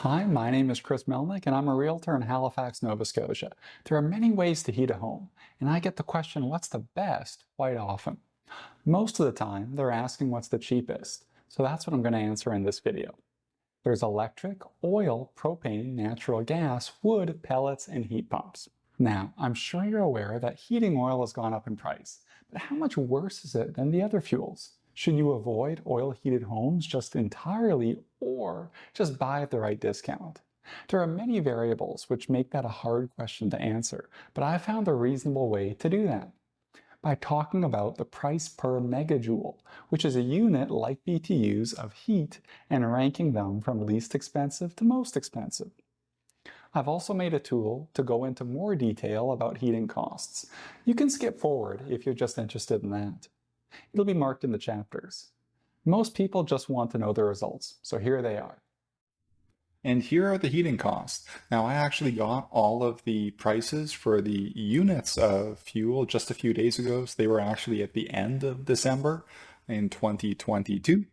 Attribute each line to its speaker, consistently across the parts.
Speaker 1: Hi, my name is Chris Melnick, and I'm a realtor in Halifax, Nova Scotia. There are many ways to heat a home, and I get the question, what's the best, quite often. Most of the time, they're asking what's the cheapest, so that's what I'm going to answer in this video. There's electric, oil, propane, natural gas, wood, pellets, and heat pumps. Now, I'm sure you're aware that heating oil has gone up in price, but how much worse is it than the other fuels? Should you avoid oil-heated homes just entirely or just buy at the right discount? There are many variables which make that a hard question to answer, but I found a reasonable way to do that by talking about the price per megajoule, which is a unit like BTUs of heat, and ranking them from least expensive to most expensive. I've also made a tool to go into more detail about heating costs. You can skip forward if you're just interested in that. It'll be marked in the chapters. Most people just want to know the results, so here they are. And here are the heating costs. Now, I actually got all of the prices for the units of fuel just a few days ago. So they were actually at the end of December in 2022.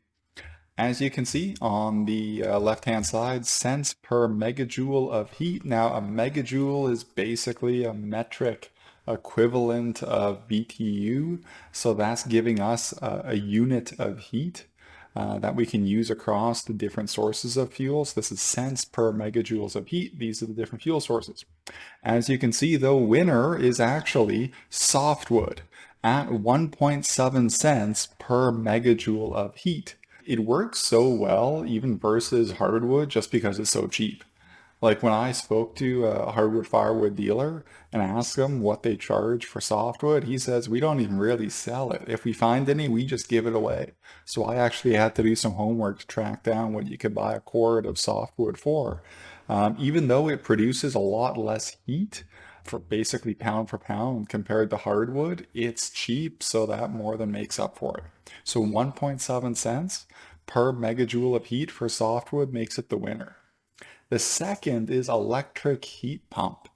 Speaker 1: As you can see on the left-hand side, cents per megajoule of heat. Now, a megajoule is basically a metric equivalent of BTU. So that's giving us a unit of heat that we can use across the different sources of fuels. This is cents per megajoules of heat. These are the different fuel sources. As you can see, the winner is actually softwood at 1.7 cents per megajoule of heat. It works so well even versus hardwood just because it's so cheap. Like when I spoke to a hardwood firewood dealer and asked him what they charge for softwood, he says, we don't even really sell it. If we find any, we just give it away. So I actually had to do some homework to track down what you could buy a cord of softwood for. Even though it produces a lot less heat for basically pound for pound compared to hardwood, it's cheap, so that more than makes up for it. So 1.7 cents per megajoule of heat for softwood makes it the winner. The second is electric heat pump.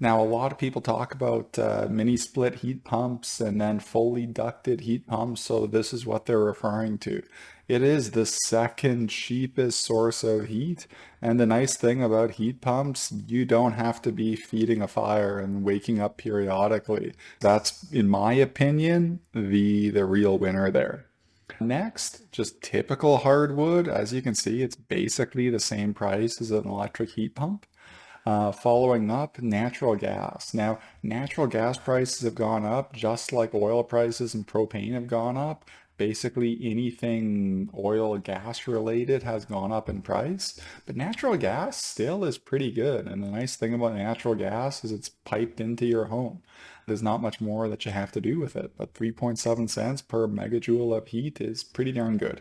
Speaker 1: Now, a lot of people talk about mini split heat pumps and then fully ducted heat pumps, so this is what they're referring to. It is the second cheapest source of heat, and the nice thing about heat pumps, you don't have to be feeding a fire and waking up periodically. That's, in my opinion, the real winner there. Next, just typical hardwood. As you can see, it's basically the same price as an electric heat pump. Following up, natural gas. Now, natural gas prices have gone up just like oil prices and propane have gone up. Basically, anything oil gas related has gone up in price, but natural gas still is pretty good. And the nice thing about natural gas is it's piped into your home. There's not much more that you have to do with it, but 3.7 cents per megajoule of heat is pretty darn good.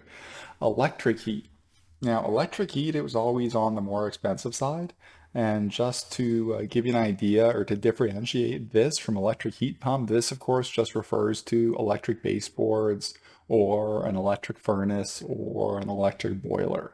Speaker 1: Electric heat. Now, electric heat, it was always on the more expensive side. And just to give you an idea or to differentiate this from electric heat pump, this of course just refers to electric baseboards or an electric furnace or an electric boiler.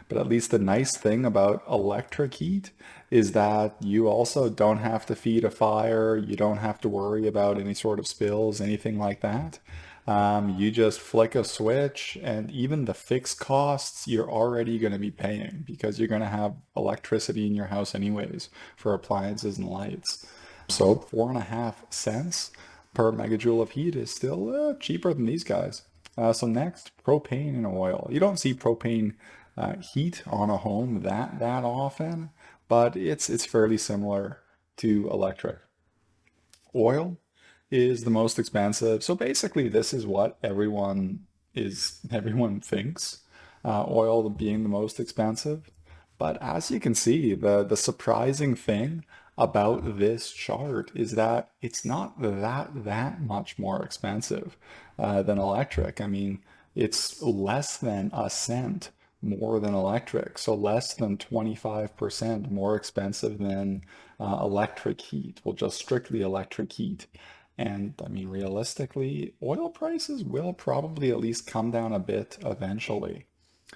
Speaker 1: But at least the nice thing about electric heat is that you also don't have to feed a fire, you don't have to worry about any sort of spills, anything like that. You just flick a switch, and even the fixed costs you're already going to be paying because you're going to have electricity in your house anyways for appliances and lights. So 4.5 cents per megajoule of heat is still cheaper than these guys. So next, propane and oil. You don't see propane heat on a home that often, but it's fairly similar to electric. Oil is the most expensive. So basically, this is what everyone thinks, oil being the most expensive. But as you can see, the surprising thing about this chart is that it's not that much more expensive than electric. I mean, it's less than a cent more than electric, so less than 25% more expensive than electric heat. Well, just strictly electric heat. And I mean, realistically, oil prices will probably at least come down a bit eventually.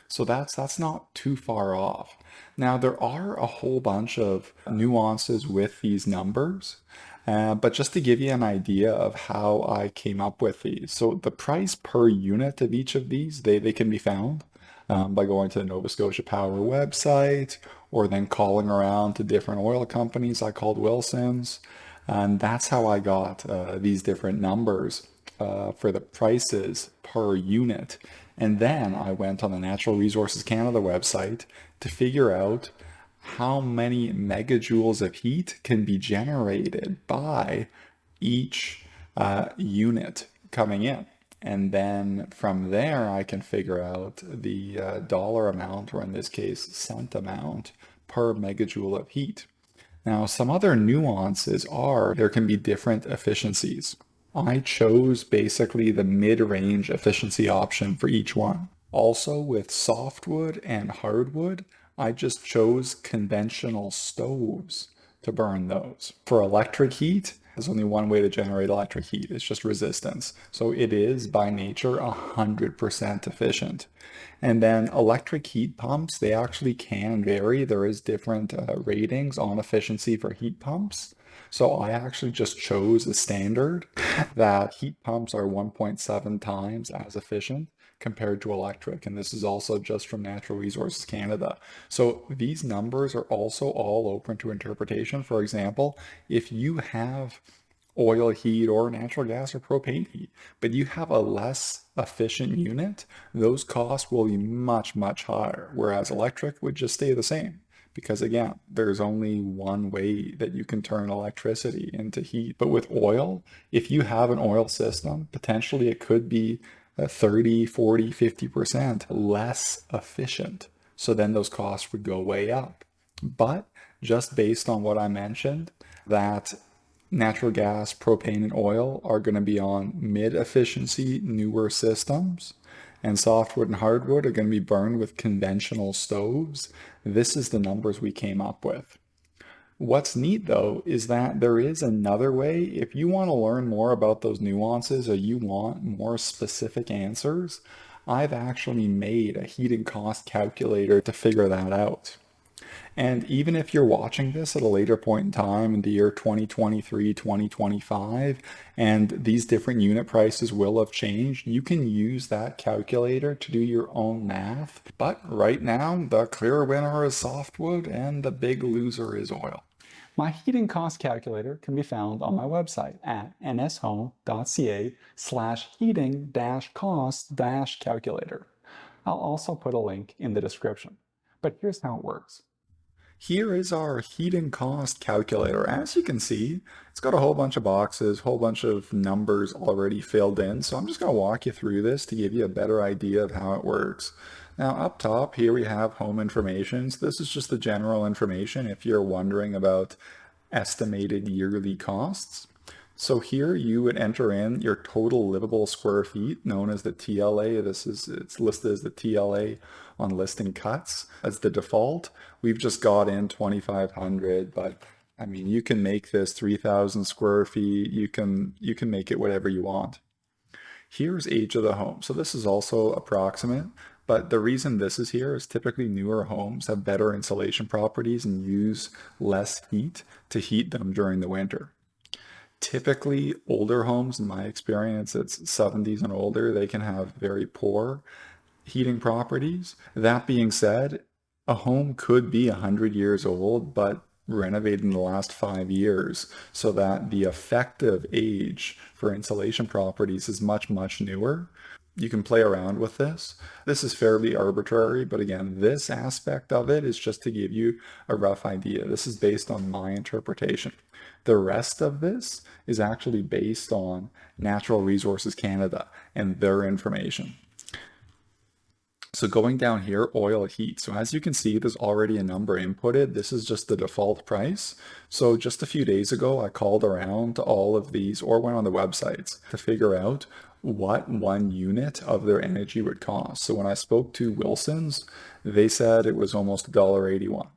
Speaker 1: So that's not too far off. Now, there are a whole bunch of nuances with these numbers, but just to give you an idea of how I came up with these. So the price per unit of each of these, they can be found by going to the Nova Scotia Power website or then calling around to different oil companies. I called Wilson's, and that's how I got these different numbers for the prices per unit. And then I went on the Natural Resources Canada website to figure out how many megajoules of heat can be generated by each unit coming in. And then from there, I can figure out the dollar amount, or in this case, cent amount per megajoule of heat. Now, some other nuances are there can be different efficiencies. I chose basically the mid-range efficiency option for each one. Also, with softwood and hardwood, I just chose conventional stoves to burn those. For electric heat, there's only one way to generate electric heat. It's just resistance. So it is by nature 100% efficient. And then electric heat pumps, they actually can vary. There is different ratings on efficiency for heat pumps. So I actually just chose a standard that heat pumps are 1.7 times as efficient compared to electric. And this is also just from Natural Resources Canada. So these numbers are also all open to interpretation. For example, if you have oil heat or natural gas or propane heat, but you have a less efficient unit, those costs will be much, much higher, whereas electric would just stay the same. Because again, there's only one way that you can turn electricity into heat. But with oil, if you have an oil system, potentially it could be 30, 40, 50% less efficient. So then those costs would go way up. But just based on what I mentioned, that natural gas, propane, and oil are going to be on mid-efficiency, newer systems, and softwood and hardwood are going to be burned with conventional stoves. This is the numbers we came up with. What's neat though is that there is another way. If you want to learn more about those nuances or you want more specific answers, I've actually made a heating cost calculator to figure that out. And even if you're watching this at a later point in time in the year 2023, 2025, and these different unit prices will have changed, you can use that calculator to do your own math. But right now, the clear winner is softwood and the big loser is oil. My heating cost calculator can be found on my website at nshome.ca/heating-cost-calculator. I'll also put a link in the description. But here's how it works. Here is our heating cost calculator. As you can see, it's got a whole bunch of boxes, whole bunch of numbers already filled in. So I'm just going to walk you through this to give you a better idea of how it works. Now up top here we have home information. So this is just the general information if you're wondering about estimated yearly costs. So here you would enter in your total livable square feet, known as the TLA. It's listed as the TLA on listing cuts as the default. We've just got in 2,500, but I mean, you can make this 3,000 square feet. You can make it whatever you want. Here's age of the home. So this is also approximate, but the reason this is here is typically newer homes have better insulation properties and use less heat to heat them during the winter. Typically, older homes, in my experience, it's 70s and older, they can have very poor heating properties. That being said, a home could be 100 years old, but renovated in the last 5 years, so that the effective age for insulation properties is much, much newer. You can play around with this. This is fairly arbitrary, but again, this aspect of it is just to give you a rough idea. This is based on my interpretation. The rest of this is actually based on Natural Resources Canada and their information. So going down here, oil heat. So as you can see, there's already a number inputted. This is just the default price. So just a few days ago, I called around to all of these or went on the websites to figure out what one unit of their energy would cost. So when I spoke to Wilson's, they said it was almost $1.81.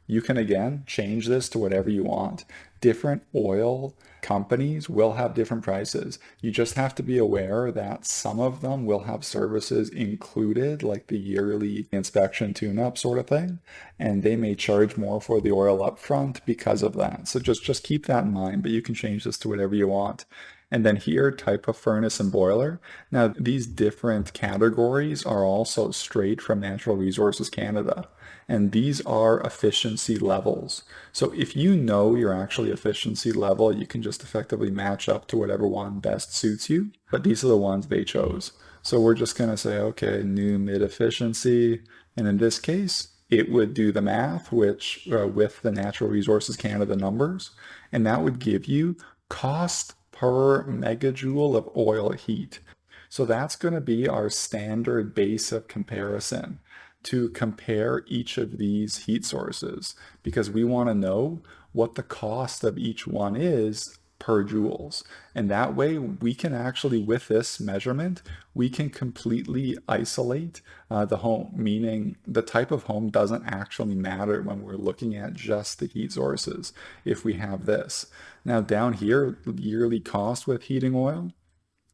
Speaker 1: You can again change this to whatever you want. Different oil companies will have different prices. You just have to be aware that some of them will have services included, like the yearly inspection tune-up sort of thing, and they may charge more for the oil up front because of that. So just keep that in mind, but you can change this to whatever you want. And then here, type of furnace and boiler. Now, these different categories are also straight from Natural Resources Canada. And these are efficiency levels. So if you know your actual efficiency level, you can just effectively match up to whatever one best suits you. But these are the ones they chose. So we're just going to say, okay, new mid efficiency. And in this case, it would do the math, which with the Natural Resources Canada numbers, and that would give you cost per megajoule of oil heat. So that's going to be our standard base of comparison to compare each of these heat sources, because we want to know what the cost of each one is per joules. And that way we can actually, with this measurement, we can completely isolate the home, meaning the type of home doesn't actually matter when we're looking at just the heat sources if we have this. Now down here, yearly cost with heating oil,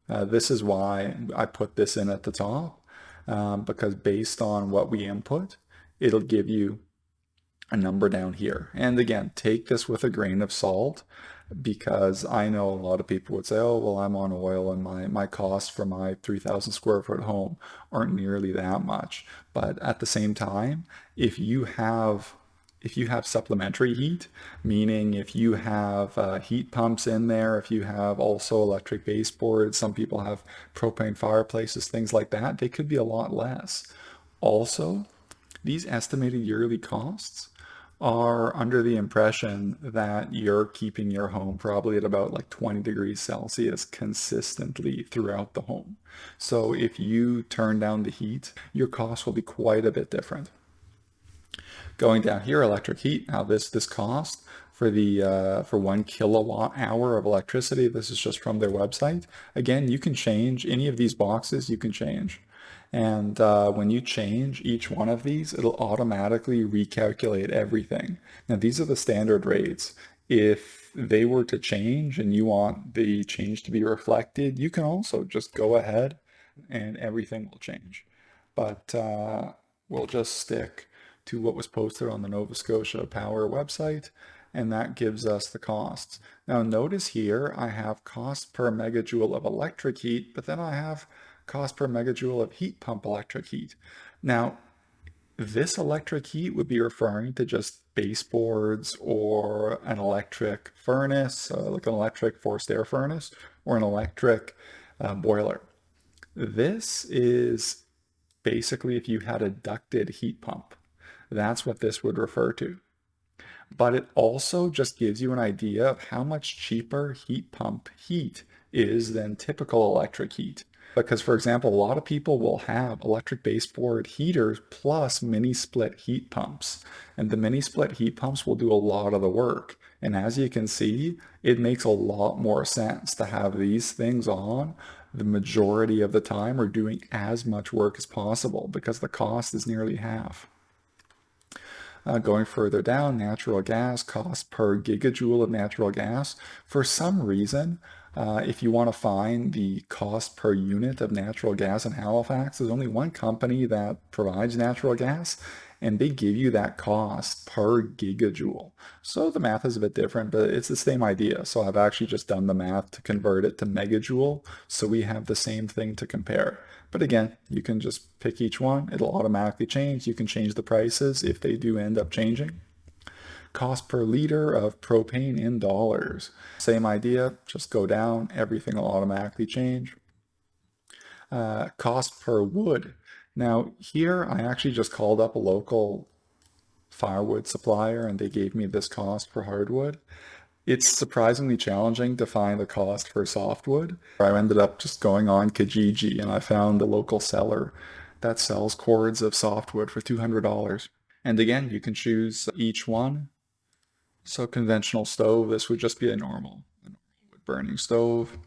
Speaker 1: this is why I put this in at the top, because based on what we input, it'll give you a number down here. And again, take this with a grain of salt, because I know a lot of people would say, oh, well, I'm on oil and my costs for my 3,000 square foot home aren't nearly that much. But at the same time, if you have supplementary heat, meaning if you have heat pumps in there, if you have also electric baseboards, some people have propane fireplaces, things like that, they could be a lot less. Also, these estimated yearly costs are under the impression that you're keeping your home probably at about like 20 degrees Celsius consistently throughout the home. So if you turn down the heat, your costs will be quite a bit different. Going down here, electric heat. Now this cost for the for 1 kilowatt hour of electricity, this is just from their website. Again, you can change any of these boxes, you can change. And when you change each one of these, it'll automatically recalculate everything. Now these are the standard rates. If they were to change and you want the change to be reflected, you can also just go ahead and everything will change. But we'll just stick to what was posted on the Nova Scotia Power website, and that gives us the costs. Now notice here I have cost per megajoule of electric heat, but then I have cost per megajoule of heat pump electric heat. Now this electric heat would be referring to just baseboards or an electric furnace, like an electric forced air furnace or an electric boiler. This is basically if you had a ducted heat pump. That's what this would refer to. But it also just gives you an idea of how much cheaper heat pump heat is than typical electric heat. Because, for example, a lot of people will have electric baseboard heaters plus mini split heat pumps. And the mini split heat pumps will do a lot of the work. And as you can see, it makes a lot more sense to have these things on the majority of the time, or doing as much work as possible, because the cost is nearly half. Going further down, natural gas, cost per gigajoule of natural gas. For some reason, if you want to find the cost per unit of natural gas in Halifax, there's only one company that provides natural gas, and they give you that cost per gigajoule. So the math is a bit different, but it's the same idea. So I've actually just done the math to convert it to megajoule, so we have the same thing to compare. But again, you can just pick each one. It'll automatically change. You can change the prices if they do end up changing. Cost per liter of propane in dollars. Same idea, just go down, everything will automatically change. Cost per wood. Now here I actually just called up a local firewood supplier and they gave me this cost for hardwood. It's surprisingly challenging to find the cost for softwood. I ended up just going on Kijiji and I found a local seller that sells cords of softwood for $200. And again, you can choose each one. So conventional stove, this would just be a normal wood burning stove.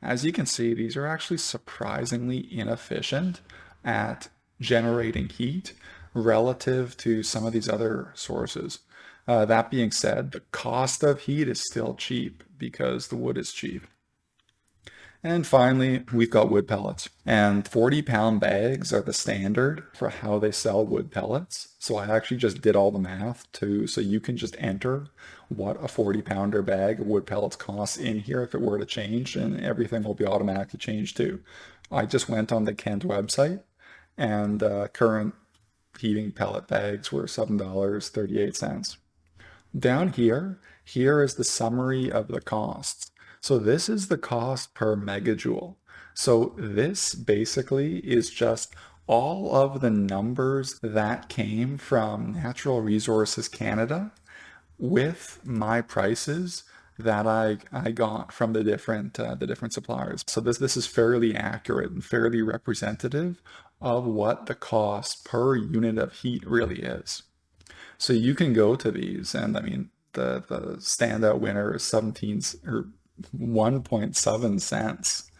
Speaker 1: As you can see, these are actually surprisingly inefficient at generating heat relative to some of these other sources. That being said, the cost of heat is still cheap because the wood is cheap. And finally, we've got wood pellets. And 40-pound bags are the standard for how they sell wood pellets. So I actually just did all the math too. So you can just enter what a 40-pounder bag of wood pellets costs in here if it were to change, and everything will be automatically changed too. I just went on the Kent website, and current heating pellet bags were $7.38. Down here is the summary of the costs. So this is the cost per megajoule. So this basically is just all of the numbers that came from Natural Resources Canada with my prices that I got from the different suppliers. So this is fairly accurate and fairly representative of what the cost per unit of heat really is. So you can go to these, and I mean the standout winner is 17 or 1.7 cents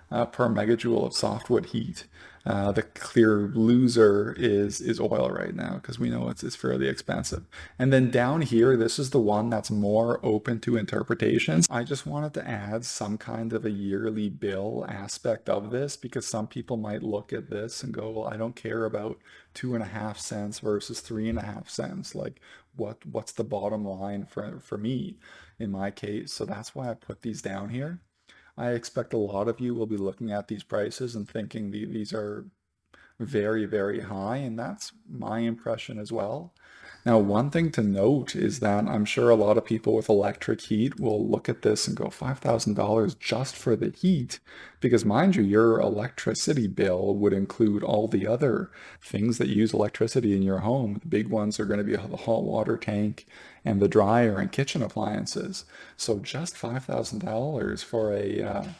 Speaker 1: per megajoule of softwood heat. The clear loser is oil right now, because we know it's fairly expensive. And then down here, this is the one that's more open to interpretations. I just wanted to add some kind of a yearly bill aspect of this, because some people might look at this and go, well, I don't care about 2.5 cents versus 3.5 cents. Like, what's the bottom line for me in my case? So that's why I put these down here. I expect a lot of you will be looking at these prices and thinking these are very, very high, and that's my impression as well. Now, one thing to note is that I'm sure a lot of people with electric heat will look at this and go $5,000 just for the heat, because mind you, your electricity bill would include all the other things that use electricity in your home. The big ones are going to be the hot water tank and the dryer and kitchen appliances. So just $5,000 for a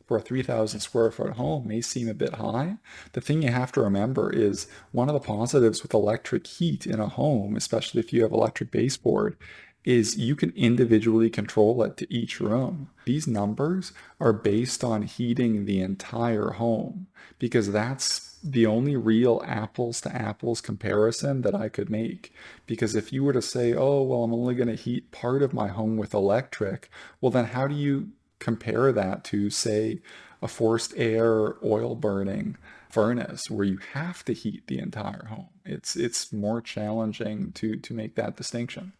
Speaker 1: 3,000 square foot home may seem a bit high. The thing you have to remember is one of the positives with electric heat in a home, especially if you have electric baseboard, is you can individually control it to each room. These numbers are based on heating the entire home, because that's the only real apples to apples comparison that I could make. Because if you were to say, oh, well, I'm only going to heat part of my home with electric, well, then how do you compare that to, say, a forced air oil burning furnace where you have to heat the entire home? It's more challenging to make that distinction.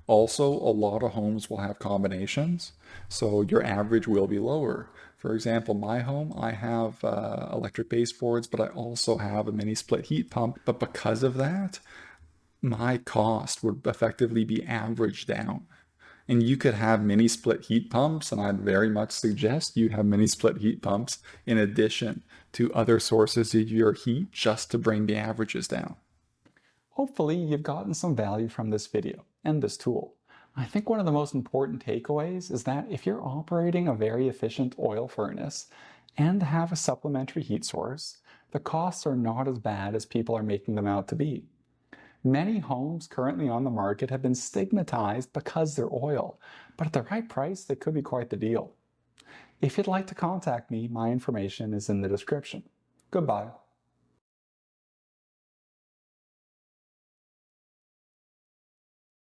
Speaker 1: Also, a lot of homes will have combinations, so your average will be lower. For example, my home, I have electric baseboards, but I also have a mini split heat pump. But because of that, my cost would effectively be averaged down. And you could have mini split heat pumps, and I'd very much suggest you have mini split heat pumps in addition to other sources of your heat, just to bring the averages down. Hopefully you've gotten some value from this video and this tool. I think one of the most important takeaways is that if you're operating a very efficient oil furnace and have a supplementary heat source, the costs are not as bad as people are making them out to be. Many homes currently on the market have been stigmatized because they're oil, but at the right price, they could be quite the deal. If you'd like to contact me, my information is in the description. Goodbye.